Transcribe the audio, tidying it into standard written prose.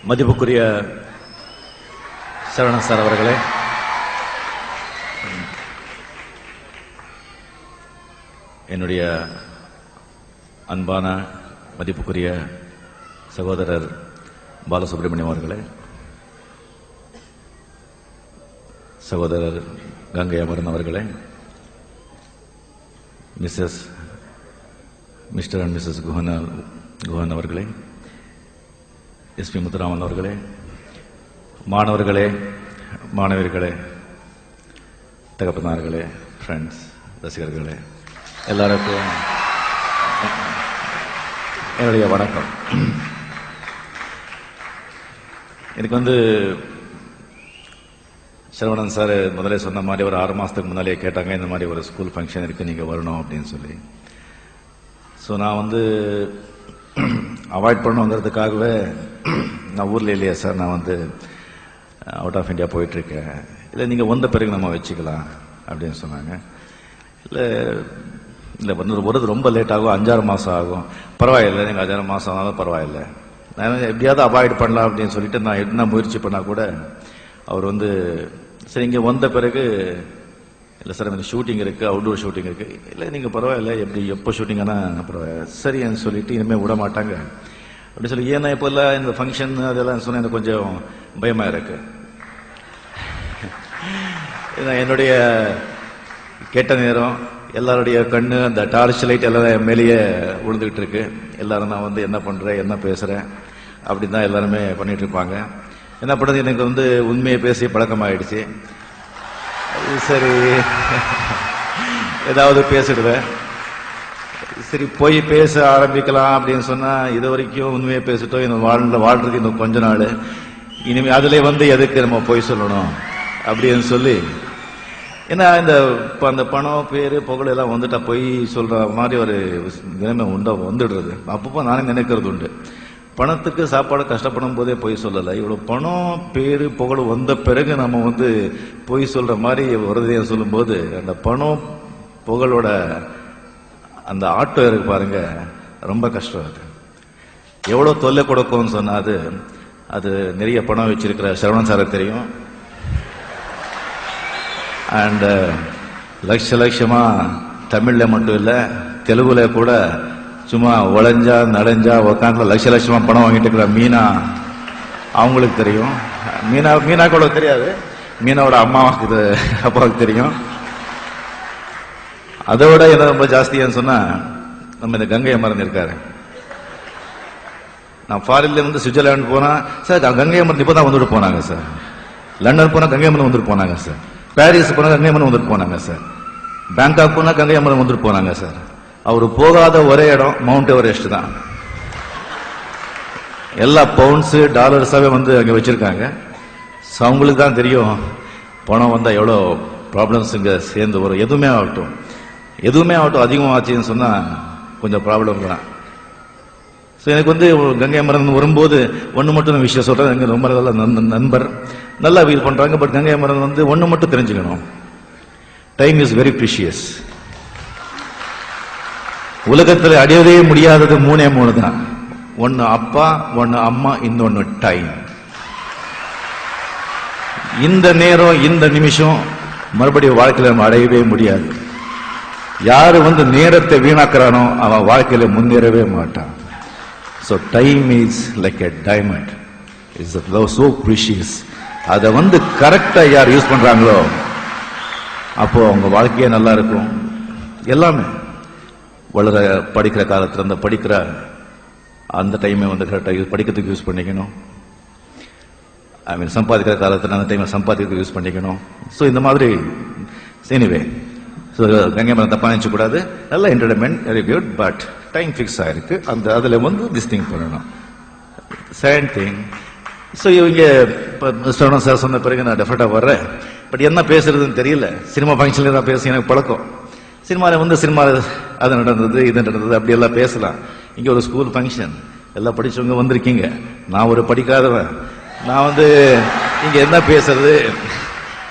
மதிப்புக்குரிய சரவணன் சார் அவர்களே, என்னுடைய அன்பான மதிப்புக்குரிய சகோதரர் பாலசுப்ரமணியம் அவர்களே, சகோதரர் கங்கை அமரன் அவர்களே, மிஸ்டர் அண்ட் மிஸ்ஸஸ் குஹன் அவர்களே, எஸ்பி முத்துராமன் அவர்களே, மாணவர்களே, மாணவியர்களே, தகப்பனார்களே, ஃப்ரெண்ட்ஸ், ரசிகர்களே, எல்லாருக்கும் என்னுடைய வணக்கம். எனக்கு சரவணன் சார் முதலே சொன்ன மாதிரி ஒரு 6 மாசத்துக்கு முன்னாலே கேட்டாங்க, இந்த மாதிரி ஒரு ஸ்கூல் ஃபங்க்ஷன் இருக்கு, நீங்க வரணும் அப்படின்னு சொல்லி. ஸோ நான் அவாய்ட் பண்ணுங்கிறதுக்காகவே நான் ஊர்ல இல்லையா சார், நான் அவுட் ஆஃப் இந்தியா போயிட்டு இருக்கேன், இல்லை நீங்க வந்த பிறகு நம்ம வச்சுக்கலாம் அப்படின்னு சொன்னாங்க. இல்லை வருது ரொம்ப லேட் ஆகும், 5-6 மாசம் ஆகும், பரவாயில்லை, நீங்க 5-6 மாசம் ஆனாலும் பரவாயில்லை, நான் எப்படியாவது அவாய்ட் பண்ணலாம் அப்படின்னு சொல்லிட்டு நான் என்ன முயற்சி பண்ணா கூட அவர் சரி இங்க வந்த பிறகு இல்லை சார் எனக்கு ஷூட்டிங் இருக்கு, அவுட்டோர் ஷூட்டிங் இருக்கு, இல்லை நீங்க பரவாயில்ல, எப்போ ஷூட்டிங் ஆனா பரவாயில்ல சரின்னு சொல்லிட்டு இனிமேல் விட மாட்டாங்க அப்படி சொல்லி. ஏன்னா இப்போ இல்லை இந்த ஃபங்க்ஷன் அதெல்லாம் சொன்ன எனக்கு கொஞ்சம் பயமா இருக்கு. என்னுடைய கேட்ட நேரம் எல்லாருடைய கண்ணு அந்த டார்ச் லைட் எல்லாம் மேலேயே விழுந்துகிட்டு இருக்கு. எல்லாரும் நான் என்ன பண்றேன் என்ன பேசுறேன் அப்படின்னு தான் எல்லாருமே பண்ணிட்டு இருப்பாங்க. என்ன பண்றது, எனக்கு உண்மையை பேசி பழக்கமாயிடுச்சு. சரி ஏதாவது பேசிடுவேன், சரி போய் பேச ஆரம்பிக்கலாம் அப்படின்னு சொன்னா இது வரைக்கும் உண்மையை பேசிட்டோம், இன்னும் வாழ்றதுக்கு இன்னும் கொஞ்ச நாள், இனிமே அதுல எதுக்கு நம்ம போய் சொல்லணும் அப்படின்னு சொல்லி. ஏன்னா அந்த பணம் பேரு புகழ் எல்லாம் வந்துட்டா போய் சொல்ற மாதிரி ஒரு நிலைமை வந்துடுறது. அப்பப்போ நானே நினைக்கிறது உண்டு, பணத்துக்கு சாப்பாடு கஷ்டப்படும் போதே போய் சொல்லல, இவ்வளவு பணம் பேரு புகழ் வந்த பிறகு நம்ம போய் சொல்ற மாதிரி வருதைய சொல்லும் போது அந்த பணம் புகழோட அந்த ஆட்டோ இருக்கு பாருங்க, ரொம்ப கஷ்டம். அது எவ்வளவு தொல்லை கொடுக்கும்னு சொன்னா அது நிறைய பணம் வச்சிருக்கிற சரவணன் சாரை தெரியும். அண்ட் லட்சமா தமிழ்ல மட்டும் இல்ல தெலுங்குல கூட சும்மா உழைஞ்சா நடைஞ்சா உக்காந்து லட்சமா பணம் வாங்கிட்டு இருக்கிற மீனா, அவங்களுக்கு தெரியும். மீனா கூட தெரியாது, மீனாவோட அப்பாவுக்கு தெரியும். அதோட என்ன ரொம்ப ஜாஸ்தியான்னு சொன்னா நம்ம இந்த கங்கை அமரன் இருக்காரு. நான் ஃபாரின்ல சுவிட்சர்லாந்து போனா சார் கங்கை அமரன் இப்பதான் வந்துட்டு போனாங்க சார், லண்டன் போனா கங்கை அமரன் வந்துட்டு போனாங்க சார், பாரிஸ் போனா கங்கை அமரன் வந்துட்டு போனாங்க சார், பேங்காக் போனா கங்கை அமரன் வந்துட்டு போனாங்க சார். அவர் போகாத ஒரே இடம் மவுண்ட் எவரெஸ்ட் தான். எல்லா பவுண்ட்ஸ் டாலர்ஸாவே அங்க வச்சிருக்காங்க. அவங்களுக்கு தான் தெரியும் பணம் வந்தா எவ்வளவு ப்ராப்ளம்ஸ் இங்க சேர்ந்து வரும். எதுவுமே ஆகட்டும் அதிகமாச்சுன்னு சொன்னா கொஞ்சம் ப்ராப்ளம் தான். எனக்கு கங்கை அமரன் வரும்போது ஒண்ணு மட்டும் விஷயம் சொல்றேன், எங்க ரொம்ப நல்ல நண்பர், நல்லா ஃபீல் பண்றாங்க. பட் கங்கை அமரன் ஒண்ணு மட்டும் தெரிஞ்சுக்கணும், டைம் இஸ் வெரி ப்ரீஷியஸ். உலகத்தில் அடையவே முடியாதது 3 தான், ஒன்னு அப்பா, ஒன்னு அம்மா, இன்னொன்னு டைம். இந்த நேரம் இந்த நிமிஷம் மறுபடியும் வாழ்க்கையில நம்ம அடையவே முடியாது. யாரு நேரத்தை வீணாக்குறானோ அவன் வாழ்க்கையில முன்னேறவே மாட்டான். So time is like a diamond, is so precious. அதை கரெக்டா யார் யூஸ் பண்றாங்களோ அப்போ அவங்க வாழ்க்கையே நல்லா இருக்கும். எல்லாமே படிக்கிற காலத்துல படிக்கிற அந்த டைமை கரெக்டா படிக்கிறதுக்கு யூஸ் பண்ணிக்கணும். சம்பாதிக்கிற காலத்துல அந்த டைமை சம்பாதிக்கிறதுக்கு யூஸ் பண்ணிக்கணும். ஸோ இந்த மாதிரி எனிவே கங்கை மரம் தப்பா நினைச்சு கூடாது. நல்ல entertainment, very good, but time fix ஆயிருக்கு. அதுல திஸ் திங் பண்ணணும். செகண்ட் திங், ஸோ இவங்க சரவணன் சார் சொன்ன பிறகு நான் டெஃபரெண்டா வர்றேன். பட் என்ன பேசுறதுன்னு தெரியல. சினிமா ஃபங்க்ஷன்ல தான் பேசி எனக்கு பழக்கம். சினிமாவில் அது நடந்தது இது நடந்தது அப்படி எல்லாம் பேசலாம். இங்க ஒரு ஸ்கூல் ஃபங்க்ஷன், எல்லாம் படிச்சவங்க வந்திருக்கீங்க, நான் ஒரு படிக்காதவன், நான் இங்க என்ன பேசுறது